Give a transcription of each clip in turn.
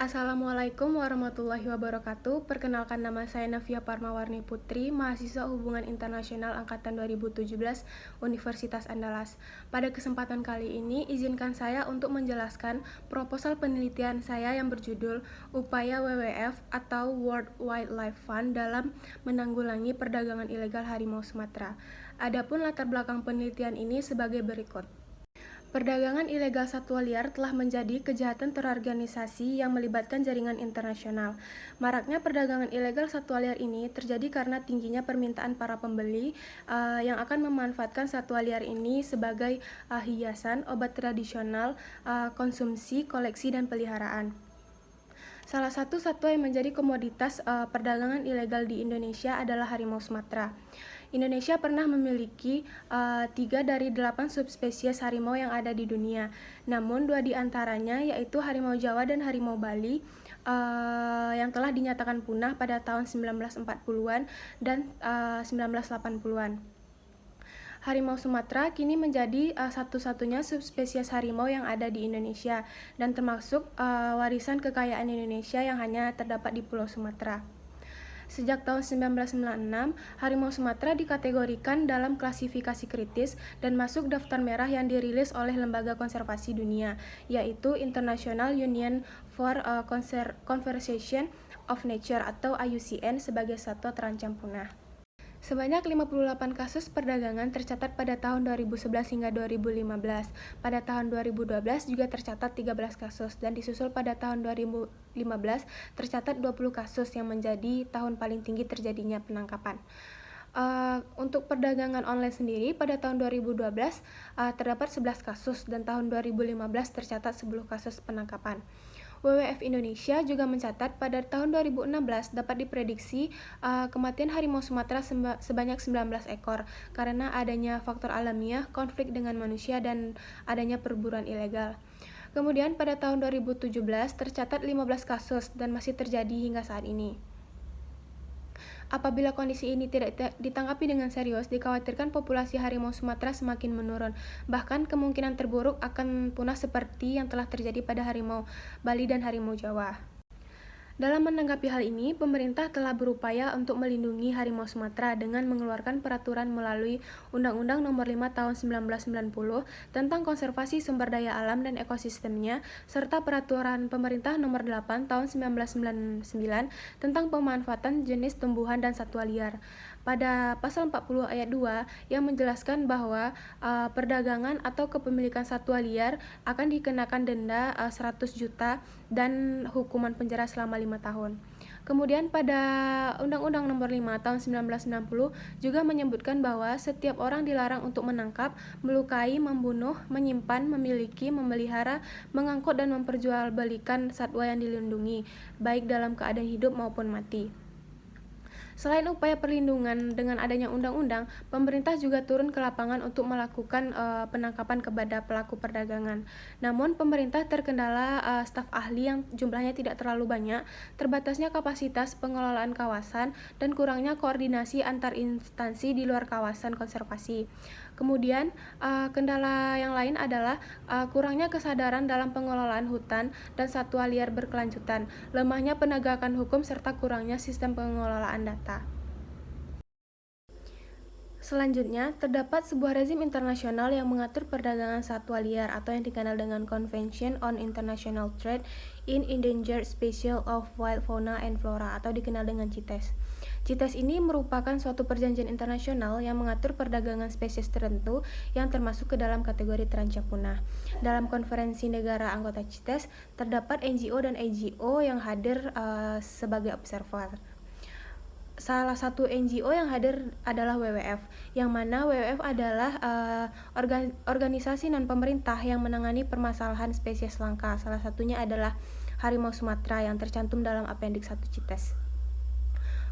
Assalamualaikum warahmatullahi wabarakatuh. Perkenalkan, nama saya Navia Parmawarni Putri, mahasiswa Hubungan Internasional Angkatan 2017 Universitas Andalas. Pada kesempatan kali ini, izinkan saya untuk menjelaskan proposal penelitian saya yang berjudul Upaya WWF atau World Wildlife Fund dalam menanggulangi perdagangan ilegal harimau Sumatera. Adapun latar belakang penelitian ini sebagai berikut. Perdagangan ilegal satwa liar telah menjadi kejahatan terorganisasi yang melibatkan jaringan internasional. Maraknya perdagangan ilegal satwa liar ini terjadi karena tingginya permintaan para pembeli yang akan memanfaatkan satwa liar ini sebagai hiasan, obat tradisional, konsumsi, koleksi, dan peliharaan. Salah satu satwa yang menjadi komoditas perdagangan ilegal di Indonesia adalah harimau Sumatera. Indonesia pernah memiliki 3 dari 8 subspesies harimau yang ada di dunia. Namun 2 di antaranya, yaitu harimau Jawa dan harimau Bali, yang telah dinyatakan punah pada tahun 1940-an dan 1980-an. Harimau Sumatera kini menjadi satu-satunya subspesies harimau yang ada di Indonesia dan termasuk warisan kekayaan Indonesia yang hanya terdapat di Pulau Sumatera. Sejak tahun 1996, harimau Sumatera dikategorikan dalam klasifikasi kritis dan masuk daftar merah yang dirilis oleh Lembaga Konservasi Dunia, yaitu International Union for Conservation of Nature atau IUCN sebagai satwa terancam punah. Sebanyak 58 kasus perdagangan tercatat pada tahun 2011 hingga 2015. Pada tahun 2012 juga tercatat 13 kasus dan disusul pada tahun 2015 tercatat 20 kasus yang menjadi tahun paling tinggi terjadinya penangkapan. Untuk perdagangan online sendiri pada tahun 2012 terdapat 11 kasus dan tahun 2015 tercatat 10 kasus penangkapan. WWF Indonesia juga mencatat pada tahun 2016 dapat diprediksi kematian harimau Sumatera sebanyak 19 ekor karena adanya faktor alamiah, konflik dengan manusia, dan adanya perburuan ilegal. Kemudian pada tahun 2017 tercatat 15 kasus dan masih terjadi hingga saat ini. Apabila kondisi ini tidak ditanggapi dengan serius, dikhawatirkan populasi harimau Sumatera semakin menurun. Bahkan kemungkinan terburuk akan punah seperti yang telah terjadi pada harimau Bali dan harimau Jawa. Dalam menanggapi hal ini, pemerintah telah berupaya untuk melindungi harimau Sumatera dengan mengeluarkan peraturan melalui Undang-Undang Nomor 5 Tahun 1990 tentang konservasi sumber daya alam dan ekosistemnya, serta Peraturan Pemerintah Nomor 8 Tahun 1999 tentang pemanfaatan jenis tumbuhan dan satwa liar. Pada pasal 40 ayat 2 yang menjelaskan bahwa perdagangan atau kepemilikan satwa liar akan dikenakan denda 100 juta dan hukuman penjara selama 5 tahun. Kemudian pada Undang-Undang Nomor 5 Tahun 1960 juga menyebutkan bahwa setiap orang dilarang untuk menangkap, melukai, membunuh, menyimpan, memiliki, memelihara, mengangkut, dan memperjualbelikan satwa yang dilindungi, baik dalam keadaan hidup maupun mati. Selain upaya perlindungan dengan adanya undang-undang, pemerintah juga turun ke lapangan untuk melakukan penangkapan kepada pelaku perdagangan. Namun, pemerintah terkendala staf ahli yang jumlahnya tidak terlalu banyak, terbatasnya kapasitas pengelolaan kawasan, dan kurangnya koordinasi antar instansi di luar kawasan konservasi. Kemudian, kendala yang lain adalah kurangnya kesadaran dalam pengelolaan hutan dan satwa liar berkelanjutan, lemahnya penegakan hukum, serta kurangnya sistem pengelolaan data. Selanjutnya, terdapat sebuah rezim internasional yang mengatur perdagangan satwa liar atau yang dikenal dengan Convention on International Trade in Endangered Species of Wild Fauna and Flora atau dikenal dengan CITES. CITES ini merupakan suatu perjanjian internasional yang mengatur perdagangan spesies tertentu yang termasuk ke dalam kategori terancam punah. Dalam konferensi negara anggota CITES, terdapat NGO dan AGO yang hadir sebagai observer. Salah satu NGO yang hadir adalah WWF, yang mana WWF adalah organisasi non-pemerintah yang menangani permasalahan spesies langka. Salah satunya adalah harimau Sumatera yang tercantum dalam Appendix 1 CITES.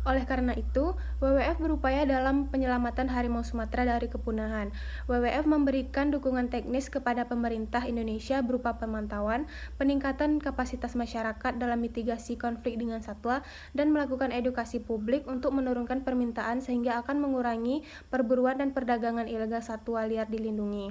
Oleh karena itu, WWF berupaya dalam penyelamatan harimau Sumatera dari kepunahan. WWF memberikan dukungan teknis kepada pemerintah Indonesia berupa pemantauan, peningkatan kapasitas masyarakat dalam mitigasi konflik dengan satwa, dan melakukan edukasi publik untuk menurunkan permintaan sehingga akan mengurangi perburuan dan perdagangan ilegal satwa liar dilindungi.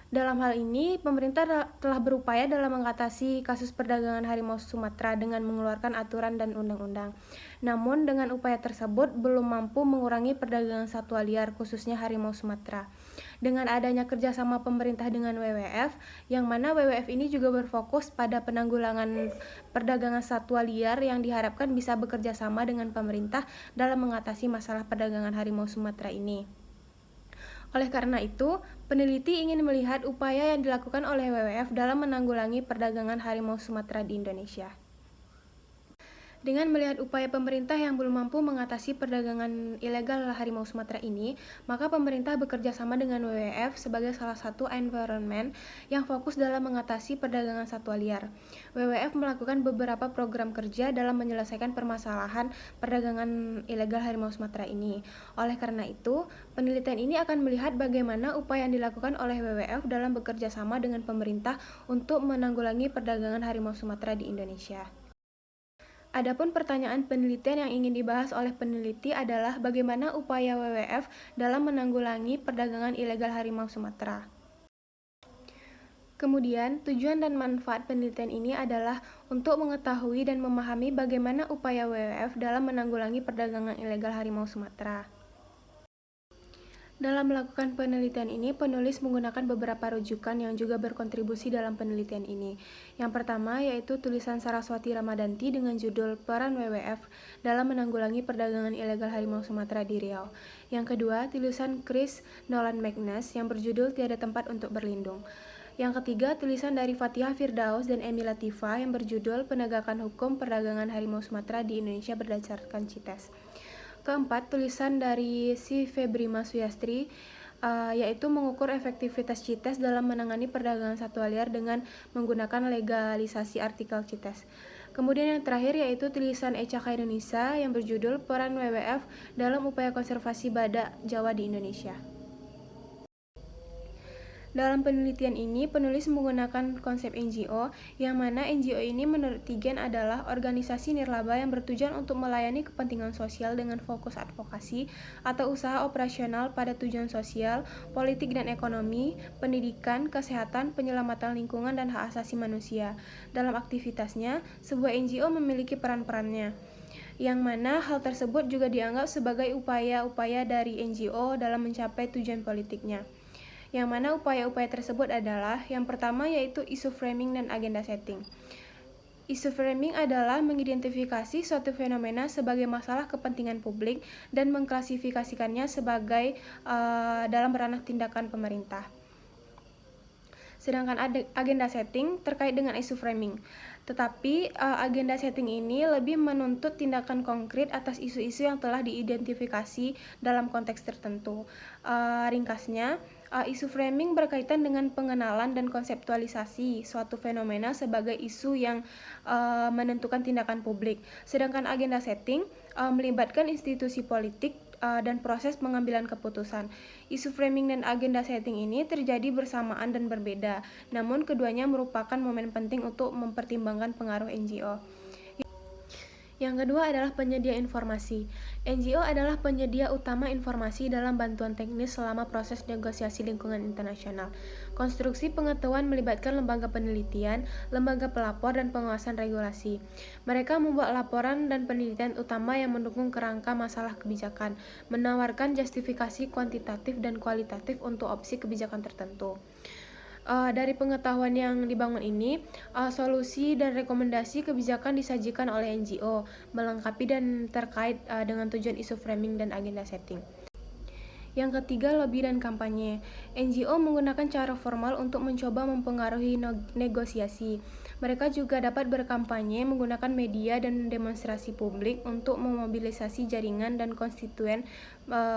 Dalam hal ini, pemerintah telah berupaya dalam mengatasi kasus perdagangan harimau Sumatera dengan mengeluarkan aturan dan undang-undang. Namun, dengan upaya tersebut belum mampu mengurangi perdagangan satwa liar, khususnya harimau Sumatera. Dengan adanya kerjasama pemerintah dengan WWF, yang mana WWF ini juga berfokus pada penanggulangan perdagangan satwa liar yang diharapkan bisa bekerja sama dengan pemerintah dalam mengatasi masalah perdagangan harimau Sumatera ini. Oleh karena itu, peneliti ingin melihat upaya yang dilakukan oleh WWF dalam menanggulangi perdagangan harimau Sumatera di Indonesia. Dengan melihat upaya pemerintah yang belum mampu mengatasi perdagangan ilegal harimau Sumatera ini, maka pemerintah bekerja sama dengan WWF sebagai salah satu environment yang fokus dalam mengatasi perdagangan satwa liar. WWF melakukan beberapa program kerja dalam menyelesaikan permasalahan perdagangan ilegal harimau Sumatera ini. Oleh karena itu, penelitian ini akan melihat bagaimana upaya yang dilakukan oleh WWF dalam bekerja sama dengan pemerintah untuk menanggulangi perdagangan harimau Sumatera di Indonesia. Adapun pertanyaan penelitian yang ingin dibahas oleh peneliti adalah bagaimana upaya WWF dalam menanggulangi perdagangan ilegal harimau Sumatera. Kemudian, tujuan dan manfaat penelitian ini adalah untuk mengetahui dan memahami bagaimana upaya WWF dalam menanggulangi perdagangan ilegal harimau Sumatera. Dalam melakukan penelitian ini, penulis menggunakan beberapa rujukan yang juga berkontribusi dalam penelitian ini. Yang pertama yaitu tulisan Saraswati Ramadanti dengan judul Peran WWF dalam menanggulangi perdagangan ilegal harimau Sumatera di Riau. Yang kedua, tulisan Chris Nolan Magnus yang berjudul Tiada Tempat untuk Berlindung. Yang ketiga, tulisan dari Fatihah Firdaus dan Emi Latifah yang berjudul Penegakan Hukum Perdagangan Harimau Sumatera di Indonesia berdasarkan CITES. Keempat, tulisan dari si Febrima Suyastri yaitu mengukur efektivitas CITES dalam menangani perdagangan satwa liar dengan menggunakan legalisasi artikel CITES. Kemudian yang terakhir yaitu tulisan Echaka Indonesia yang berjudul Peran WWF dalam Upaya Konservasi Badak Jawa di Indonesia. Dalam penelitian ini, penulis menggunakan konsep NGO, yang mana NGO ini menurut Tigen adalah organisasi nirlaba yang bertujuan untuk melayani kepentingan sosial dengan fokus advokasi atau usaha operasional pada tujuan sosial, politik dan ekonomi, pendidikan, kesehatan, penyelamatan lingkungan, dan hak asasi manusia. Dalam aktivitasnya, sebuah NGO memiliki peran-perannya, yang mana hal tersebut juga dianggap sebagai upaya-upaya dari NGO dalam mencapai tujuan politiknya. Yang mana upaya-upaya tersebut adalah yang pertama yaitu isu framing dan agenda setting. Isu framing adalah mengidentifikasi suatu fenomena sebagai masalah kepentingan publik dan mengklasifikasikannya sebagai dalam ranah tindakan pemerintah. Sedangkan agenda setting terkait dengan isu framing. Tetapi agenda setting ini lebih menuntut tindakan konkret atas isu-isu yang telah diidentifikasi dalam konteks tertentu. Ringkasnya, isu framing berkaitan dengan pengenalan dan konseptualisasi suatu fenomena sebagai isu yang menentukan tindakan publik. Sedangkan agenda setting melibatkan institusi politik dan proses pengambilan keputusan. Isu framing dan agenda setting ini terjadi bersamaan dan berbeda, namun keduanya merupakan momen penting untuk mempertimbangkan pengaruh NGO. Yang kedua adalah penyedia informasi. NGO adalah penyedia utama informasi dalam bantuan teknis selama proses negosiasi lingkungan internasional. Konstruksi pengetahuan melibatkan lembaga penelitian, lembaga pelapor, dan pengawasan regulasi. Mereka membuat laporan dan penelitian utama yang mendukung kerangka masalah kebijakan, menawarkan justifikasi kuantitatif dan kualitatif untuk opsi kebijakan tertentu. Dari pengetahuan yang dibangun ini, solusi dan rekomendasi kebijakan disajikan oleh NGO, melengkapi dan terkait dengan tujuan isu framing dan agenda setting. Yang ketiga, lobby dan kampanye. NGO menggunakan cara formal untuk mencoba mempengaruhi negosiasi. Mereka juga dapat berkampanye menggunakan media dan demonstrasi publik untuk memobilisasi jaringan dan konstituen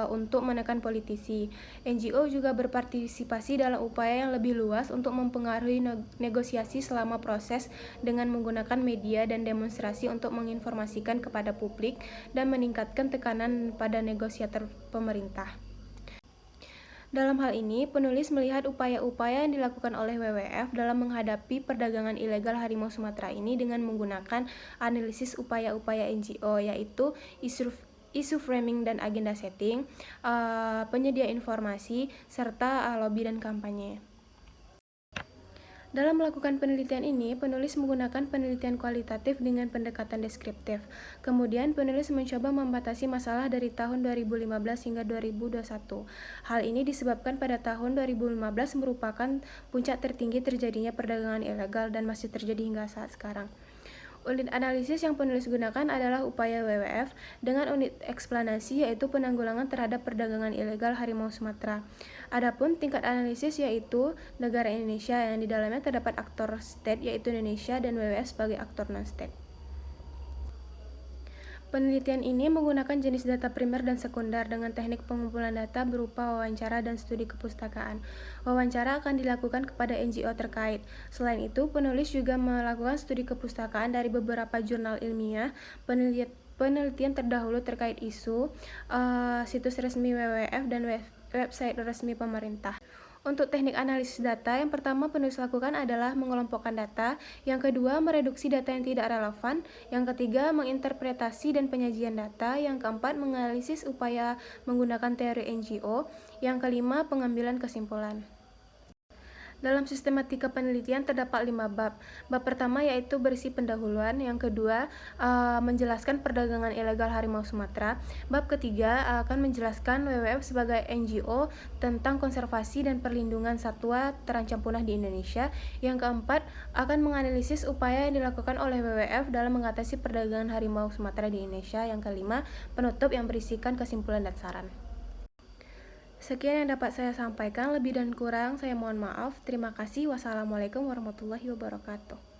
untuk menekan politisi. NGO juga berpartisipasi dalam upaya yang lebih luas untuk mempengaruhi negosiasi selama proses dengan menggunakan media dan demonstrasi untuk menginformasikan kepada publik dan meningkatkan tekanan pada negosiator pemerintah. Dalam hal ini, penulis melihat upaya-upaya yang dilakukan oleh WWF dalam menghadapi perdagangan ilegal harimau Sumatera ini dengan menggunakan analisis upaya-upaya NGO, yaitu isu framing dan agenda setting, penyedia informasi, serta lobby dan kampanye. Dalam melakukan penelitian ini, penulis menggunakan penelitian kualitatif dengan pendekatan deskriptif. Kemudian, penulis mencoba membatasi masalah dari tahun 2015 hingga 2021. Hal ini disebabkan pada tahun 2015 merupakan puncak tertinggi terjadinya perdagangan ilegal dan masih terjadi hingga saat sekarang. Unit analisis yang penulis gunakan adalah upaya WWF dengan unit eksplanasi yaitu penanggulangan terhadap perdagangan ilegal harimau Sumatera. Adapun tingkat analisis yaitu negara Indonesia yang di dalamnya terdapat aktor state yaitu Indonesia dan WWF sebagai aktor non-state. Penelitian ini menggunakan jenis data primer dan sekunder dengan teknik pengumpulan data berupa wawancara dan studi kepustakaan. Wawancara akan dilakukan kepada NGO terkait. Selain itu, penulis juga melakukan studi kepustakaan dari beberapa jurnal ilmiah, penelitian terdahulu terkait isu, situs resmi WWF, dan website resmi pemerintah. Untuk teknik analisis data, yang pertama penulis lakukan adalah mengelompokkan data, yang kedua mereduksi data yang tidak relevan, yang ketiga menginterpretasi dan penyajian data, yang keempat menganalisis upaya menggunakan teori NGO, yang kelima pengambilan kesimpulan. Dalam sistematika penelitian terdapat 5 bab. Bab pertama yaitu berisi pendahuluan, yang kedua menjelaskan perdagangan ilegal harimau Sumatera. Bab ketiga akan menjelaskan WWF sebagai NGO tentang konservasi dan perlindungan satwa terancam punah di Indonesia. Yang keempat akan menganalisis upaya yang dilakukan oleh WWF dalam mengatasi perdagangan harimau Sumatera di Indonesia. Yang kelima, penutup yang berisikan kesimpulan dan saran. Sekian yang dapat saya sampaikan, lebih dan kurang saya mohon maaf. Terima kasih. Wassalamualaikum warahmatullahi wabarakatuh.